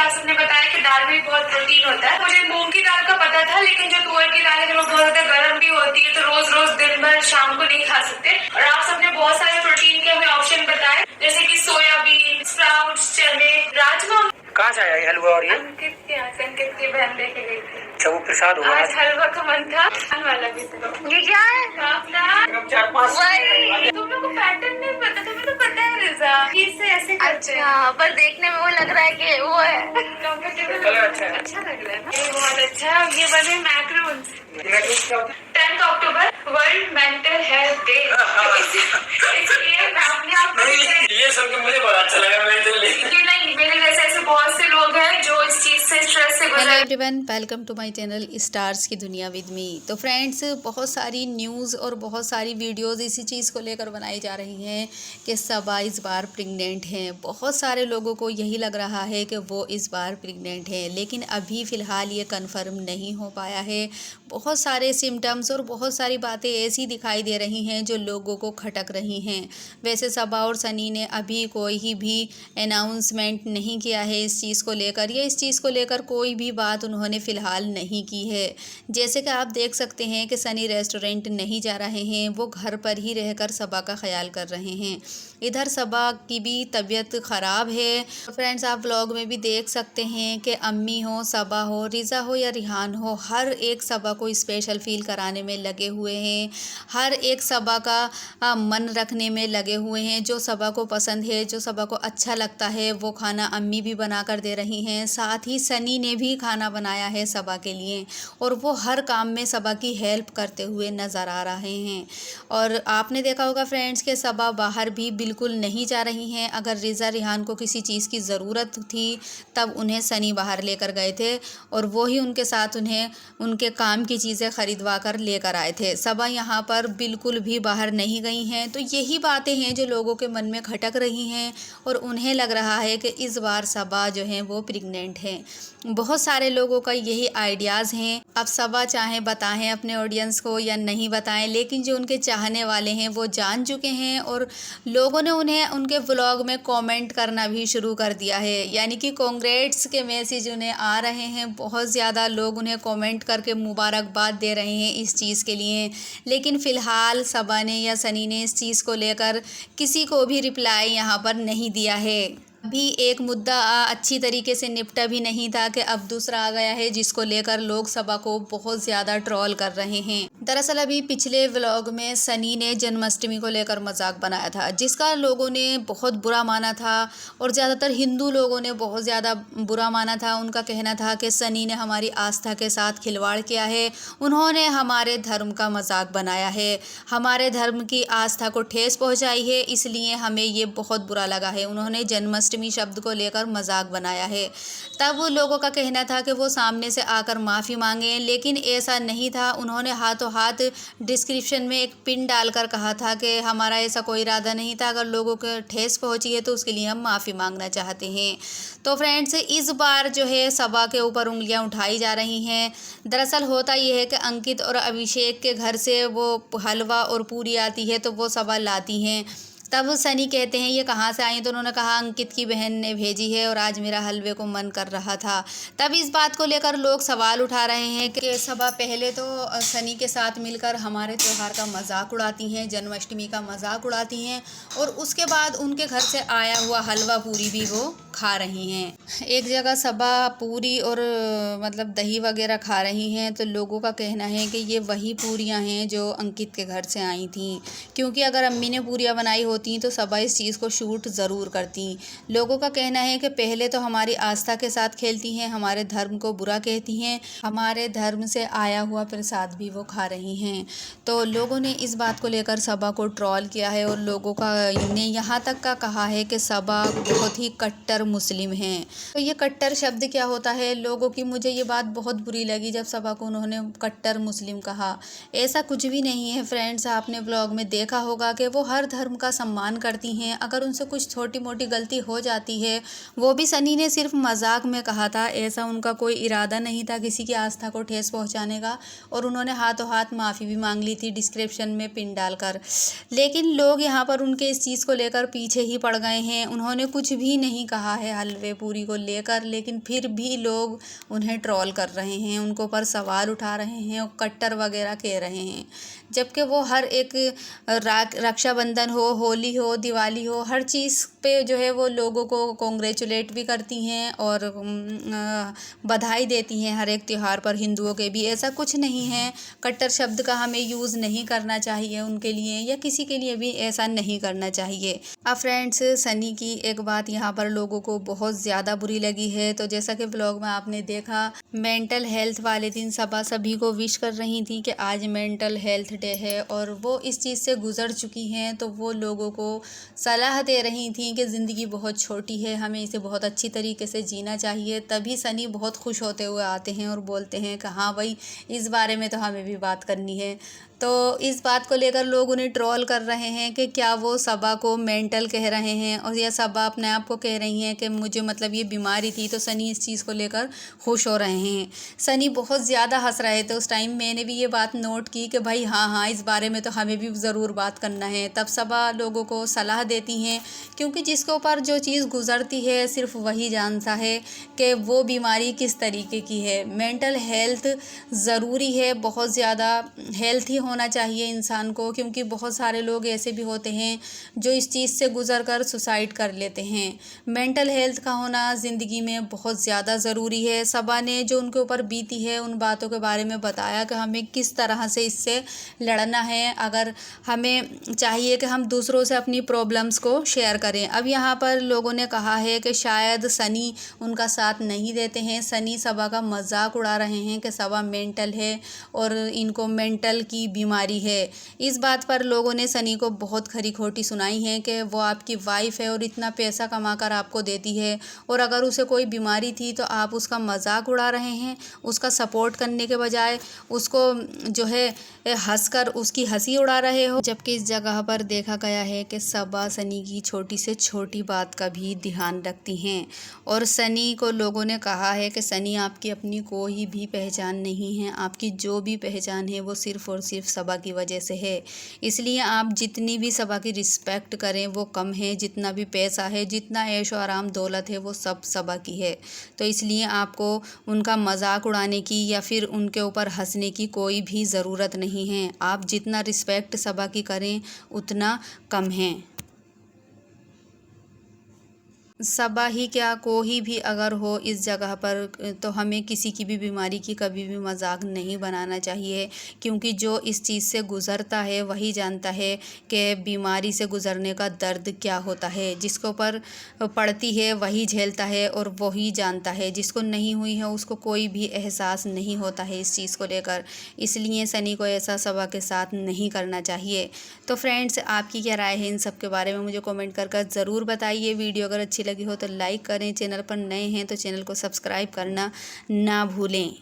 रासत ने बताया कि दाल में बहुत प्रोटीन होता है। मुझे मूंग की दाल का पता था, लेकिन जो तुअर की दाल है वो बहुत ज्यादा गर्म भी होती है, तो रोज रोज दिन भर शाम को नहीं खा सकते। और रासत ने बहुत सारे प्रोटीन के हमें ऑप्शन बताए, जैसे कि सोयाबीन, स्प्राउट्स, चने, राजमा। कहाँ से आया ये हलवा? और ये अंकित के बहन लेके गई थी। अच्छा, वो प्रसाद होगा आज हलवा का मन था, वाला भी था। ये क्या है? तुम लोग को पैटर्न नहीं पता, तुम्हें तो पता है रिजा, इससे ऐसे करते हैं। अच्छा, पर देखने में वो लग रहा है कि वो है। कंफर्टेबल अच्छा लग रहा है ना, ये बहुत अच्छा है। ये बने macros. 10 October world mental health day, इसलिए मैं अपने आप को ये सुन के मुझे बहुत अच्छा लगा। नहीं, मेरे जैसे ऐसे बहुत से लोग हैं जो इस चीज से, स्ट्रेस से hello everyone, welcome to my channel stars की दुनिया विद मी। तो फ्रेंड्स, बहुत सारी न्यूज़ और बहुत सारी वीडियोस इसी चीज़ को लेकर बनाई जा रही हैं कि सबा इस बार प्रेग्नेंट हैं। बहुत सारे लोगों को यही लग रहा है कि वो इस बार प्रेग्नेंट हैं, लेकिन अभी फ़िलहाल ये कंफर्म नहीं हो पाया है। बहुत सारे सिम्टम्स और बहुत सारी बातें ऐसी दिखाई दे रही हैं जो लोगों को खटक रही हैं। वैसे सबा और सनी ने अभी कोई भी अनाउंसमेंट नहीं किया है इस चीज़ को लेकर, या इस चीज़ को लेकर कोई भी बात उन्होंने फ़िलहाल नहीं की है। जैसे कि आप देख सकते हैं कि सनी रेस्टोरेंट नहीं जा रहे हैं, वो घर पर ही रहकर सबा का ख्याल कर रहे हैं। इधर सबा की भी तबीयत ख़राब है। फ्रेंड्स, आप व्लॉग में भी देख सकते हैं कि अम्मी हो, सबा हो, रिज़ा हो या रिहान हो, हर एक सबा को स्पेशल फील कराने में लगे हुए हैं। हर एक सबा का मन रखने में लगे हुए हैं। जो सबा को पसंद है, जो सबा को अच्छा लगता है, वो खाना अम्मी भी बना कर दे रही हैं। साथ ही सनी ने भी खाना बनाया है सबा के लिए, और वो हर काम में सबा की हेल्प करते हुए नज़र आ रहे हैं। और आपने देखा होगा फ्रेंड्स कि सबा बाहर भी बिल्कुल नहीं जा रही हैं। अगर रिज़ा रिहान को किसी चीज़ की ज़रूरत थी तब उन्हें सनी बाहर लेकर गए थे, और वो ही उनके साथ उन्हें उनके काम की चीज़ें ख़रीदवा कर लेकर आए थे। सबा यहाँ पर बिल्कुल भी बाहर नहीं गई हैं। तो यही बातें हैं जो लोगों के मन में खटक रही हैं, और उन्हें लग रहा है कि इस बार सबा जो है वो प्रेग्नेंट हैं। बहुत सारे लोगों का यही आइडियाज़ हैं। अब सबा चाहे बताएं अपने ऑडियंस को या नहीं बताएं, लेकिन जो उनके चाहने वाले हैं वो जान चुके हैं, और लोगों ने उन्हें उनके व्लॉग में कमेंट करना भी शुरू कर दिया है। यानी कि कांग्रेट्स के मैसेज उन्हें आ रहे हैं। बहुत ज़्यादा लोग उन्हें कमेंट करके मुबारकबाद दे रहे हैं इस चीज़ के लिए। लेकिन फ़िलहाल सबा ने या सनी ने इस चीज़ को लेकर किसी को भी रिप्लाई यहाँ पर नहीं दिया है। अभी एक मुद्दा अच्छी तरीके से निपटा भी नहीं था कि अब दूसरा आ गया है, जिसको लेकर लोग सबा को बहुत ज़्यादा ट्रोल कर रहे हैं। दरअसल अभी पिछले व्लॉग में सनी ने जन्माष्टमी को लेकर मजाक बनाया था, जिसका लोगों ने बहुत बुरा माना था, और ज़्यादातर हिंदू लोगों ने बहुत ज़्यादा बुरा माना था। उनका कहना था कि सनी ने हमारी आस्था के साथ खिलवाड़ किया है, उन्होंने हमारे धर्म का मजाक बनाया है, हमारे धर्म की आस्था को ठेस पहुँचाई है, इसलिए हमें ये बहुत बुरा लगा है। उन्होंने जन्माष्टमी शब्द को लेकर मजाक बनाया है। तब लोगों का कहना था कि वो सामने से आकर माफ़ी मांगे, लेकिन ऐसा नहीं था। उन्होंने हाथों हाथ डिस्क्रिप्शन में एक पिन डालकर कहा था कि हमारा ऐसा कोई इरादा नहीं था, अगर लोगों को ठेस पहुंची है तो उसके लिए हम माफ़ी मांगना चाहते हैं। तो फ्रेंड्स, इस बार जो है सबा के ऊपर उंगलियां उठाई जा रही हैं। दरअसल होता ये है कि अंकित और अभिषेक के घर से वो हलवा और पूरी आती है, तो वो सबा लाती हैं। तब सनी कहते हैं ये कहाँ से आई, तो उन्होंने कहा अंकित की बहन ने भेजी है, और आज मेरा हलवे को मन कर रहा था। तब इस बात को लेकर लोग सवाल उठा रहे हैं कि सबा पहले तो सनी के साथ मिलकर हमारे त्यौहार का मजाक उड़ाती हैं, जन्माष्टमी का मजाक उड़ाती हैं, और उसके बाद उनके घर से आया हुआ हलवा पूरी भी वो खा रही हैं। एक जगह सबा पूरी और मतलब दही वगैरह खा रही हैं, तो लोगों का कहना है कि ये वही पूरियाँ हैं जो अंकित के घर से आई थी, क्योंकि अगर अम्मी ने पूरियाँ बनाई होती तो सबा इस चीज़ को शूट ज़रूर करती। लोगों का कहना है कि पहले तो हमारी आस्था के साथ खेलती हैं, हमारे धर्म को बुरा कहती हैं, हमारे धर्म से आया हुआ प्रसाद भी वो खा रही हैं। तो लोगों ने इस बात को लेकर सबा को ट्रोल किया है, और लोगों का ने यहाँ तक का कहा है कि सबा बहुत ही कट्टर मुस्लिम हैं। तो ये कट्टर शब्द क्या होता है लोगों की, मुझे ये बात बहुत बुरी लगी जब सबा को उन्होंने कट्टर मुस्लिम कहा। ऐसा कुछ भी नहीं है फ्रेंड्स। आपने ब्लॉग में देखा होगा कि वो हर धर्म का सम्मान करती हैं। अगर उनसे कुछ छोटी मोटी गलती हो जाती है, वो भी सनी ने सिर्फ मजाक में कहा था, ऐसा उनका कोई इरादा नहीं था किसी की आस्था को ठेस पहुंचाने का। और उन्होंने हाथों हाथ माफ़ी भी मांग ली थी डिस्क्रिप्शन में पिन डालकर। लेकिन लोग यहाँ पर उनके इस चीज़ को लेकर पीछे ही पड़ गए हैं। उन्होंने कुछ भी नहीं कहा है हलवे पूरी को लेकर, लेकिन फिर भी लोग उन्हें ट्रोल कर रहे हैं, उनको ऊपर सवाल उठा रहे हैं और कट्टर वगैरह कह रहे हैं। जबकि वो हर एक रक्षाबंधन हो, होली हो, दिवाली हो, हर चीज़ पे जो है वो लोगों को कॉन्ग्रेचुलेट भी करती हैं और बधाई देती हैं हर एक त्यौहार पर। हिंदुओं के भी ऐसा कुछ नहीं है, कट्टर शब्द का हमें यूज़ नहीं करना चाहिए उनके लिए, या किसी के लिए भी ऐसा नहीं करना चाहिए। अब फ्रेंड्स, सनी की एक बात यहाँ पर लोगों को बहुत ज़्यादा बुरी लगी है। तो जैसा कि ब्लॉग में आपने देखा, मेंटल हेल्थ वाले दिन सबा सभी को विश कर रही थी कि आज मेंटल हेल्थ डे है, और वो इस चीज़ से गुजर चुकी हैं। तो वो लोगों को सलाह दे रही थी कि ज़िंदगी बहुत छोटी है, हमें इसे बहुत अच्छी तरीके से जीना चाहिए। तभी सनी बहुत खुश होते हुए आते हैं और बोलते हैं कि हाँ भाई, इस बारे में तो हमें भी बात करनी है। तो इस बात को लेकर लोग उन्हें ट्रोल कर रहे हैं कि क्या वो सबा को मेंटल कह रहे हैं, और या सबा अपने आप को कह रही हैं कि मुझे मतलब ये बीमारी थी। तो सनी इस चीज़ को लेकर खुश हो रहे हैं। सनी बहुत ज़्यादा हंस रहे थे उस टाइम। मैंने भी ये बात नोट की कि भाई हाँ, इस बारे में तो हमें भी ज़रूर बात करना है। तब सबा लोगों को सलाह देती हैं, क्योंकि जिसके ऊपर जो चीज़ गुजरती है सिर्फ वही जानता है कि वो बीमारी किस तरीके की है। मेंटल हेल्थ ज़रूरी है, बहुत ज़्यादा हेल्थी होना चाहिए इंसान को, क्योंकि बहुत सारे लोग ऐसे भी होते हैं जो इस चीज़ से गुजर कर सुसाइड कर लेते हैं। मेंटल हेल्थ का होना ज़िंदगी में बहुत ज़्यादा ज़रूरी है। सबा ने जो उनके ऊपर बीती है उन बातों के बारे में बताया कि हमें किस तरह से इससे लड़ना है। अगर हमें चाहिए कि हम दूसरों से अपनी प्रॉब्लम्स को शेयर करें। अब यहाँ पर लोगों ने कहा है कि शायद सनी उनका साथ नहीं देते हैं, सनी सबा का मजाक उड़ा रहे हैं कि सबा मेंटल है और इनको मेंटल की बीमारी है। इस बात पर लोगों ने सनी को बहुत खरी खोटी सुनाई है कि वो आपकी वाइफ है और इतना पैसा कमा कर आपको देती है, और अगर उसे कोई बीमारी थी तो आप उसका मजाक उड़ा रहे हैं, उसका सपोर्ट करने के बजाय उसको जो है हंसकर उसकी हंसी उड़ा रहे हो। जबकि इस जगह पर देखा गया है कि सबा सनी की छोटी से छोटी बात का भी ध्यान रखती हैं, और सनी को लोगों ने कहा है कि सनी, आपकी अपनी कोई भी पहचान नहीं है, आपकी जो भी पहचान है वो सिर्फ़ और सिर्फ सबा की वजह से है। इसलिए आप जितनी भी सबा की रिस्पेक्ट करें वो कम है, जितना भी पैसा है, जितना ऐशो आराम दौलत है, वो सब सबा की है। तो इसलिए आपको उनका मजाक उड़ाने की या फिर उनके ऊपर हंसने की कोई भी ज़रूरत नहीं है। आप जितना रिस्पेक्ट सबा की करें उतना कम है। सबा ही क्या, कोई भी अगर हो इस जगह पर, तो हमें किसी की भी बीमारी की कभी भी मजाक नहीं बनाना चाहिए, क्योंकि जो इस चीज़ से गुज़रता है वही जानता है कि बीमारी से गुज़रने का दर्द क्या होता है। जिसके ऊपर पड़ती है वही झेलता है और वही जानता है, जिसको नहीं हुई है उसको कोई भी एहसास नहीं होता है इस चीज़ को लेकर। इसलिए सनी को ऐसा सबा के साथ नहीं करना चाहिए। तो फ्रेंड्स, आपकी क्या राय है इन सब के बारे में मुझे कमेंट कर ज़रूर बताइए। वीडियो अगर अच्छी लगी हो तो लाइक करें, चैनल पर नए हैं तो चैनल को सब्सक्राइब करना ना भूलें।